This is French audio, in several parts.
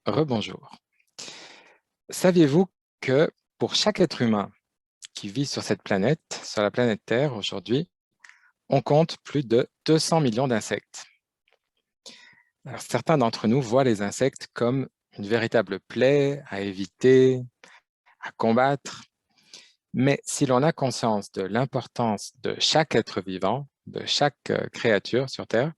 Rebonjour. Saviez-vous que pour chaque être humain qui vit sur cette planète, sur la planète Terre aujourd'hui, on compte plus de 200 millions d'insectes. Alors, certains d'entre nous voient les insectes comme une véritable plaie à éviter, à combattre, mais si l'on a conscience de l'importance de chaque être vivant, de chaque créature sur Terre,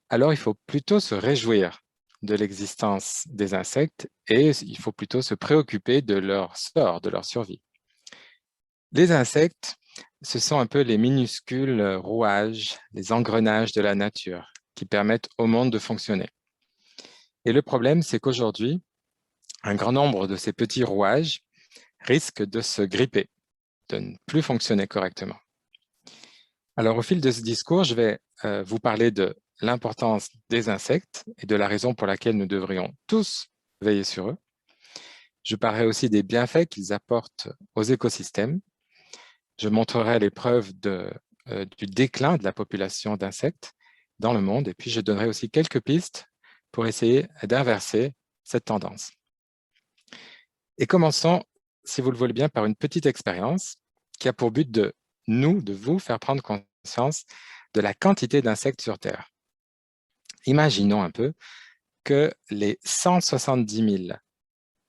alors il faut plutôt se réjouir de l'existence des insectes et il faut plutôt se préoccuper de leur sort, de leur survie. Les insectes, ce sont un peu les minuscules rouages, les engrenages de la nature qui permettent au monde de fonctionner. Et le problème, c'est qu'aujourd'hui, un grand nombre de ces petits rouages risquent de se gripper, de ne plus fonctionner correctement. Alors, au fil de ce discours, je vais vous parler de l'importance des insectes et de la raison pour laquelle nous devrions tous veiller sur eux. Je parlerai aussi des bienfaits qu'ils apportent aux écosystèmes. Je montrerai les preuves du déclin de la population d'insectes dans le monde et puis je donnerai aussi quelques pistes pour essayer d'inverser cette tendance. Et commençons, si vous le voulez bien, par une petite expérience qui a pour but de vous faire prendre conscience de la quantité d'insectes sur Terre. Imaginons un peu que les 170 000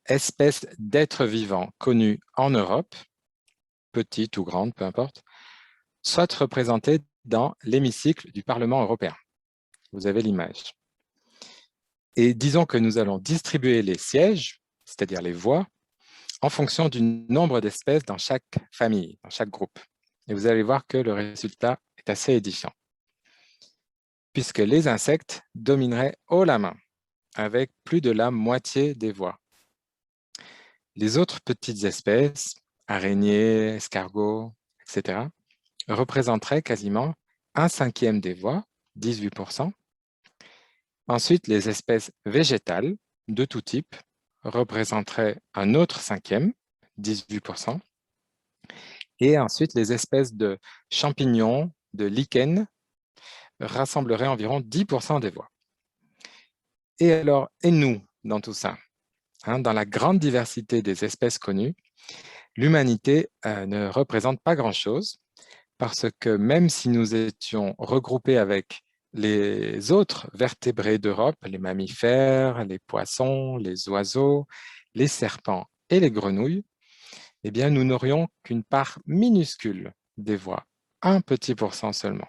espèces d'êtres vivants connues en Europe, petites ou grandes, peu importe, soient représentées dans l'hémicycle du Parlement européen. Vous avez l'image. Et disons que nous allons distribuer les sièges, c'est-à-dire les voix, en fonction du nombre d'espèces dans chaque famille, dans chaque groupe. Et vous allez voir que le résultat est assez édifiant, puisque les insectes domineraient haut la main, avec plus de la moitié des voix. Les autres petites espèces, araignées, escargots, etc., représenteraient quasiment un cinquième des voix, 18%. Ensuite, les espèces végétales de tout type représenteraient un autre cinquième, 18%. Et ensuite, les espèces de champignons, de lichens, rassembleraient environ 10% des voix. Et alors, et nous, dans tout ça, dans la grande diversité des espèces connues, l'humanité ne représente pas grand-chose parce que même si nous étions regroupés avec les autres vertébrés d'Europe, les mammifères, les poissons, les oiseaux, les serpents et les grenouilles, eh bien, nous n'aurions qu'une part minuscule des voix, un petit pourcent seulement.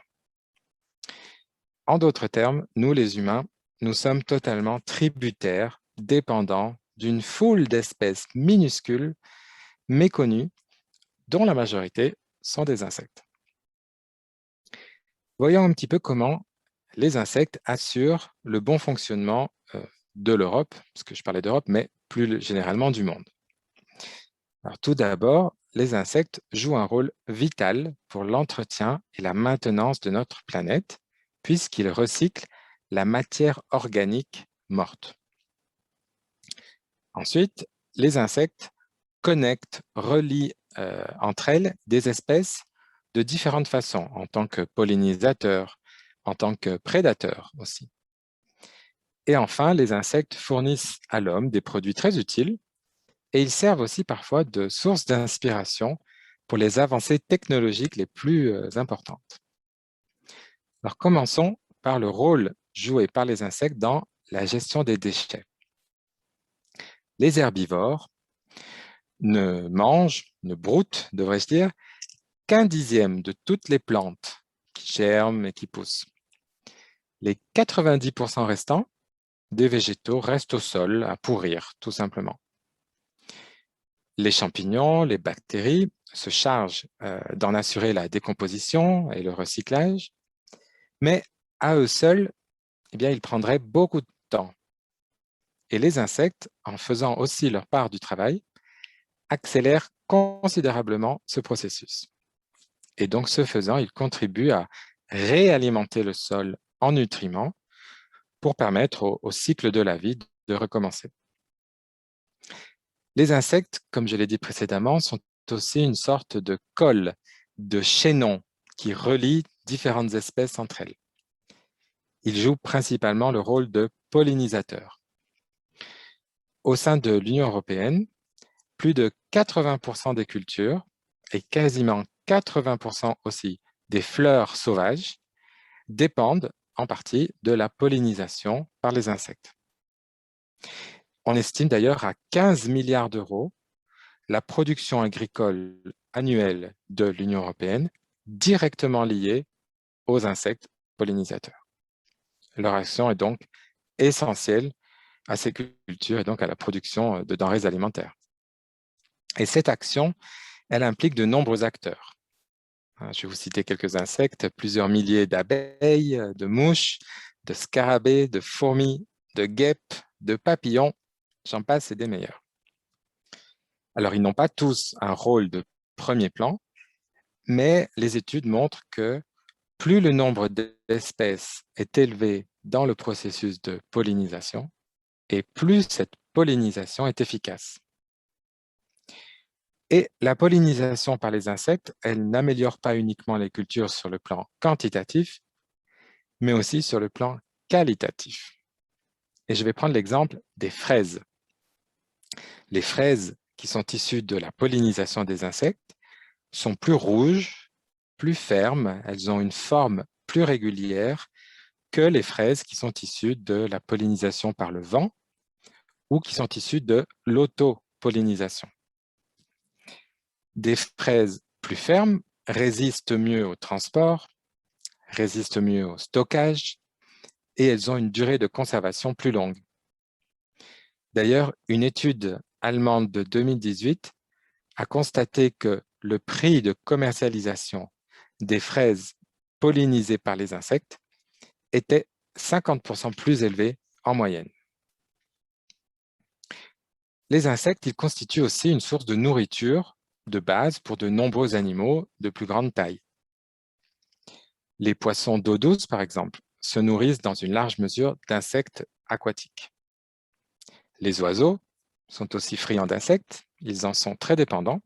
En d'autres termes, nous les humains, nous sommes totalement tributaires, dépendants d'une foule d'espèces minuscules, méconnues, dont la majorité sont des insectes. Voyons un petit peu comment les insectes assurent le bon fonctionnement de l'Europe, parce que je parlais d'Europe, mais plus généralement du monde. Alors, tout d'abord, les insectes jouent un rôle vital pour l'entretien et la maintenance de notre planète, puisqu'ils recyclent la matière organique morte. Ensuite, les insectes connectent, relient entre elles des espèces de différentes façons, en tant que pollinisateurs, en tant que prédateurs aussi. Et enfin, les insectes fournissent à l'homme des produits très utiles et ils servent aussi parfois de source d'inspiration pour les avancées technologiques les plus importantes. Alors commençons par le rôle joué par les insectes dans la gestion des déchets. Les herbivores ne mangent, ne broutent, devrais-je dire, qu'un dixième de toutes les plantes qui germent et qui poussent. Les 90% restants des végétaux restent au sol à pourrir, tout simplement. Les champignons, les bactéries se chargent d'en assurer la décomposition et le recyclage, mais à eux seuls, eh bien, ils prendraient beaucoup de temps. Et les insectes, en faisant aussi leur part du travail, accélèrent considérablement ce processus. Et donc, ce faisant, ils contribuent à réalimenter le sol en nutriments pour permettre au cycle de la vie de recommencer. Les insectes, comme je l'ai dit précédemment, sont aussi une sorte de colle, de chaînon qui relie différentes espèces entre elles. Ils jouent principalement le rôle de pollinisateurs. Au sein de l'Union européenne, plus de 80% des cultures et quasiment 80% aussi des fleurs sauvages dépendent en partie de la pollinisation par les insectes. On estime d'ailleurs à 15 milliards d'euros la production agricole annuelle de l'Union européenne directement liée aux insectes pollinisateurs. Leur action est donc essentielle à ces cultures et donc à la production de denrées alimentaires. Et cette action, elle implique de nombreux acteurs. Je vais vous citer quelques insectes, plusieurs milliers d'abeilles, de mouches, de scarabées, de fourmis, de guêpes, de papillons, j'en passe et des meilleurs. Alors, ils n'ont pas tous un rôle de premier plan, mais les études montrent que plus le nombre d'espèces est élevé dans le processus de pollinisation, et plus cette pollinisation est efficace. Et la pollinisation par les insectes, elle n'améliore pas uniquement les cultures sur le plan quantitatif, mais aussi sur le plan qualitatif. Et je vais prendre l'exemple des fraises. Les fraises qui sont issues de la pollinisation des insectes sont plus rouges, plus fermes, elles ont une forme plus régulière que les fraises qui sont issues de la pollinisation par le vent ou qui sont issues de l'autopollinisation. Des fraises plus fermes résistent mieux au transport, résistent mieux au stockage et elles ont une durée de conservation plus longue. D'ailleurs, une étude allemande de 2018 a constaté que le prix de commercialisation des fraises pollinisées par les insectes était 50% plus élevé en moyenne. Les insectes, ils constituent aussi une source de nourriture de base pour de nombreux animaux de plus grande taille. Les poissons d'eau douce, par exemple, se nourrissent dans une large mesure d'insectes aquatiques. Les oiseaux sont aussi friands d'insectes, ils en sont très dépendants.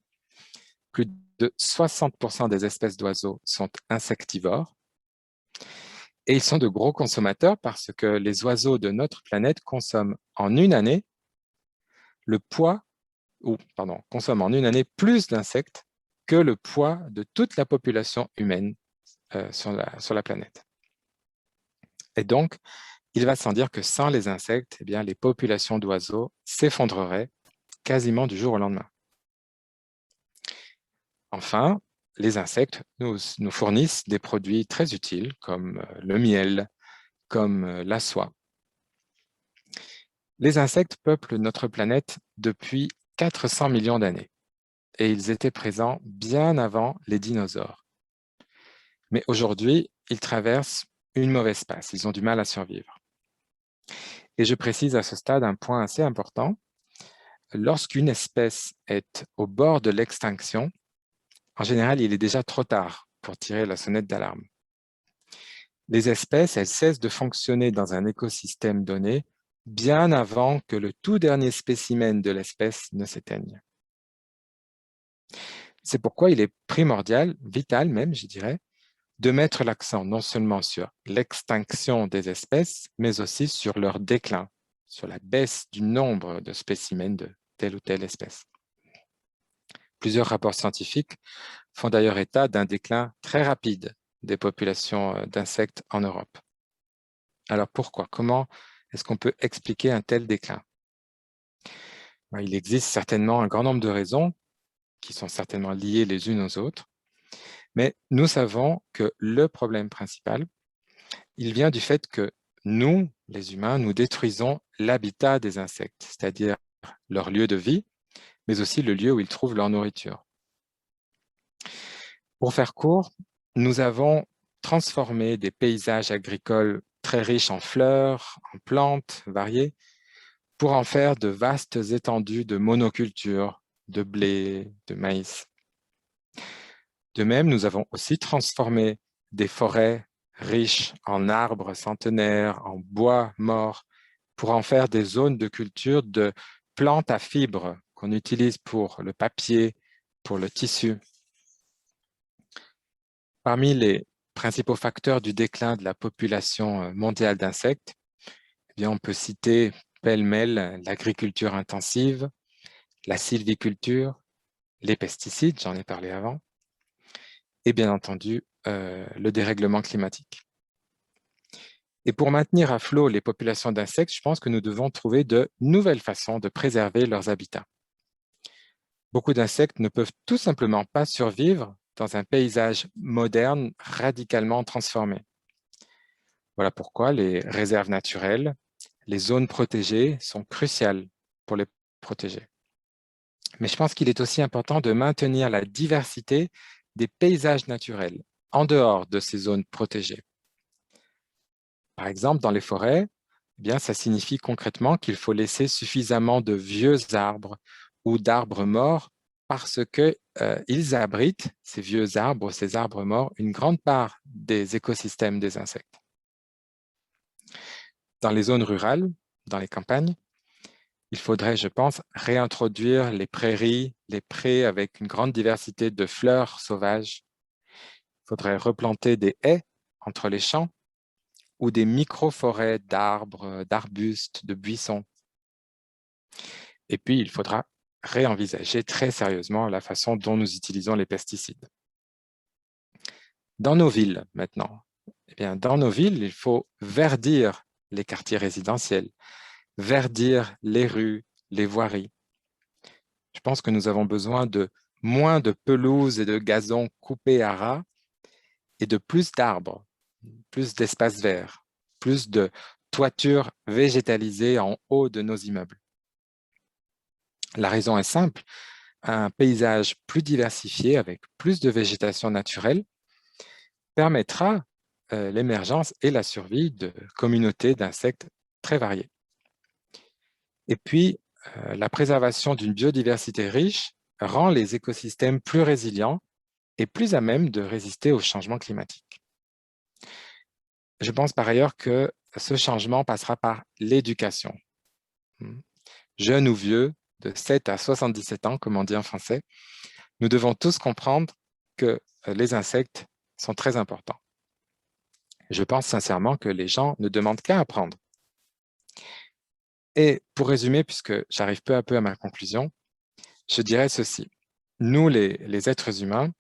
Plus de 60% des espèces d'oiseaux sont insectivores. Et ils sont de gros consommateurs parce que les oiseaux de notre planète consomment en une année consomment en une année plus d'insectes que le poids de toute la population humaine sur la planète. Et donc, il va sans dire que sans les insectes, eh bien, les populations d'oiseaux s'effondreraient quasiment du jour au lendemain. Enfin, les insectes nous fournissent des produits très utiles comme le miel, comme la soie. Les insectes peuplent notre planète depuis 400 millions d'années et ils étaient présents bien avant les dinosaures. Mais aujourd'hui, ils traversent une mauvaise passe, ils ont du mal à survivre. Et je précise à ce stade un point assez important. Lorsqu'une espèce est au bord de l'extinction, en général, il est déjà trop tard pour tirer la sonnette d'alarme. Les espèces, elles cessent de fonctionner dans un écosystème donné bien avant que le tout dernier spécimen de l'espèce ne s'éteigne. C'est pourquoi il est primordial, vital même, je dirais, de mettre l'accent non seulement sur l'extinction des espèces, mais aussi sur leur déclin, sur la baisse du nombre de spécimens de telle ou telle espèce. Plusieurs rapports scientifiques font d'ailleurs état d'un déclin très rapide des populations d'insectes en Europe. Alors pourquoi? Comment est-ce qu'on peut expliquer un tel déclin? Il existe certainement un grand nombre de raisons qui sont certainement liées les unes aux autres, mais nous savons que le problème principal, il vient du fait que nous, les humains, nous détruisons l'habitat des insectes, c'est-à-dire leur lieu de vie, mais aussi le lieu où ils trouvent leur nourriture. Pour faire court, nous avons transformé des paysages agricoles très riches en fleurs, en plantes variées, pour en faire de vastes étendues de monocultures, de blé, de maïs. De même, nous avons aussi transformé des forêts riches en arbres centenaires, en bois morts, pour en faire des zones de culture de plantes à fibres qu'on utilise pour le papier, pour le tissu. Parmi les principaux facteurs du déclin de la population mondiale d'insectes, eh bien, on peut citer pêle-mêle l'agriculture intensive, la sylviculture, les pesticides, j'en ai parlé avant, et bien entendu, le dérèglement climatique. Et pour maintenir à flot les populations d'insectes, je pense que nous devons trouver de nouvelles façons de préserver leurs habitats. Beaucoup d'insectes ne peuvent tout simplement pas survivre dans un paysage moderne radicalement transformé. Voilà pourquoi les réserves naturelles, les zones protégées sont cruciales pour les protéger. Mais je pense qu'il est aussi important de maintenir la diversité des paysages naturels en dehors de ces zones protégées. Par exemple, dans les forêts, eh bien, ça signifie concrètement qu'il faut laisser suffisamment de vieux arbres ou d'arbres morts parce qu'ils abritent, ces vieux arbres, ces arbres morts, une grande part des écosystèmes des insectes. Dans les zones rurales, dans les campagnes, il faudrait, je pense, réintroduire les prairies, les prés avec une grande diversité de fleurs sauvages. Il faudrait replanter des haies entre les champs ou des micro-forêts d'arbres, d'arbustes, de buissons. Et puis, il faudra réenvisager très sérieusement la façon dont nous utilisons les pesticides. Dans nos villes, maintenant, eh bien, dans nos villes, il faut verdir les quartiers résidentiels, verdir les rues, les voiries. Je pense que nous avons besoin de moins de pelouses et de gazons coupés à ras et de plus d'arbres, plus d'espaces verts, plus de toitures végétalisées en haut de nos immeubles. La raison est simple, un paysage plus diversifié avec plus de végétation naturelle permettra l'émergence et la survie de communautés d'insectes très variées. Et puis, la préservation d'une biodiversité riche rend les écosystèmes plus résilients et plus à même de résister au changement climatique. Je pense par ailleurs que ce changement passera par l'éducation. Jeunes ou vieux, de 7 à 77 ans, comme on dit en français, nous devons tous comprendre que les insectes sont très importants. Je pense sincèrement que les gens ne demandent qu'à apprendre. Et pour résumer, puisque j'arrive peu à peu à ma conclusion, je dirais ceci. Nous, les êtres humains,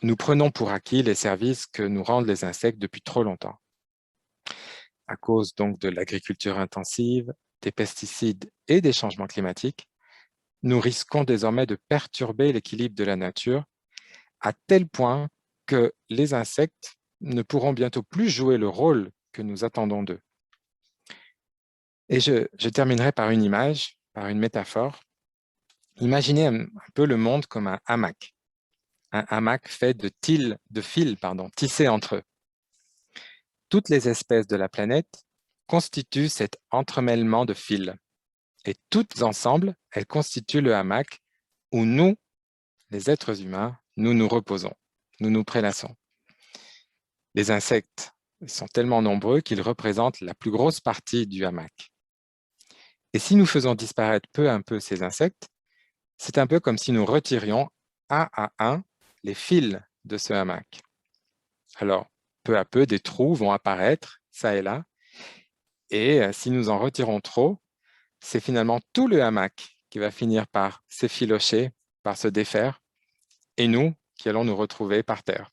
nous prenons pour acquis les services que nous rendent les insectes depuis trop longtemps. À cause donc de l'agriculture intensive, des pesticides et des changements climatiques, nous risquons désormais de perturber l'équilibre de la nature à tel point que les insectes ne pourront bientôt plus jouer le rôle que nous attendons d'eux. Et je terminerai par une image, par une métaphore. Imaginez un peu le monde comme un hamac fait de fils tissés entre eux. Toutes les espèces de la planète constituent cet entremêlement de fils. Et toutes ensemble, elles constituent le hamac où nous, les êtres humains, nous nous reposons, nous nous prélassons. Les insectes sont tellement nombreux qu'ils représentent la plus grosse partie du hamac. Et si nous faisons disparaître peu à peu ces insectes, c'est un peu comme si nous retirions un à un les fils de ce hamac. Alors, peu à peu, des trous vont apparaître, ça et là, et si nous en retirons trop, c'est finalement tout le hamac qui va finir par s'effilocher, par se défaire, et nous qui allons nous retrouver par terre,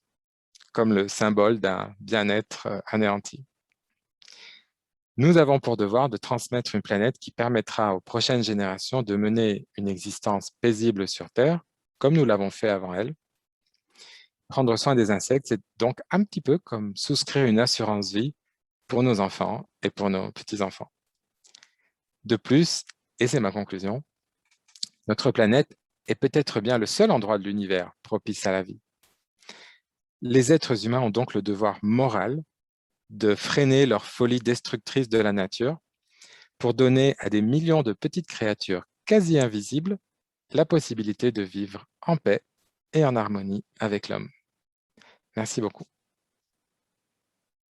comme le symbole d'un bien-être anéanti. Nous avons pour devoir de transmettre une planète qui permettra aux prochaines générations de mener une existence paisible sur Terre, comme nous l'avons fait avant elles. Prendre soin des insectes, c'est donc un petit peu comme souscrire une assurance vie pour nos enfants et pour nos petits-enfants. De plus, et c'est ma conclusion, notre planète est peut-être bien le seul endroit de l'univers propice à la vie. Les êtres humains ont donc le devoir moral de freiner leur folie destructrice de la nature pour donner à des millions de petites créatures quasi invisibles la possibilité de vivre en paix et en harmonie avec l'homme. Merci beaucoup.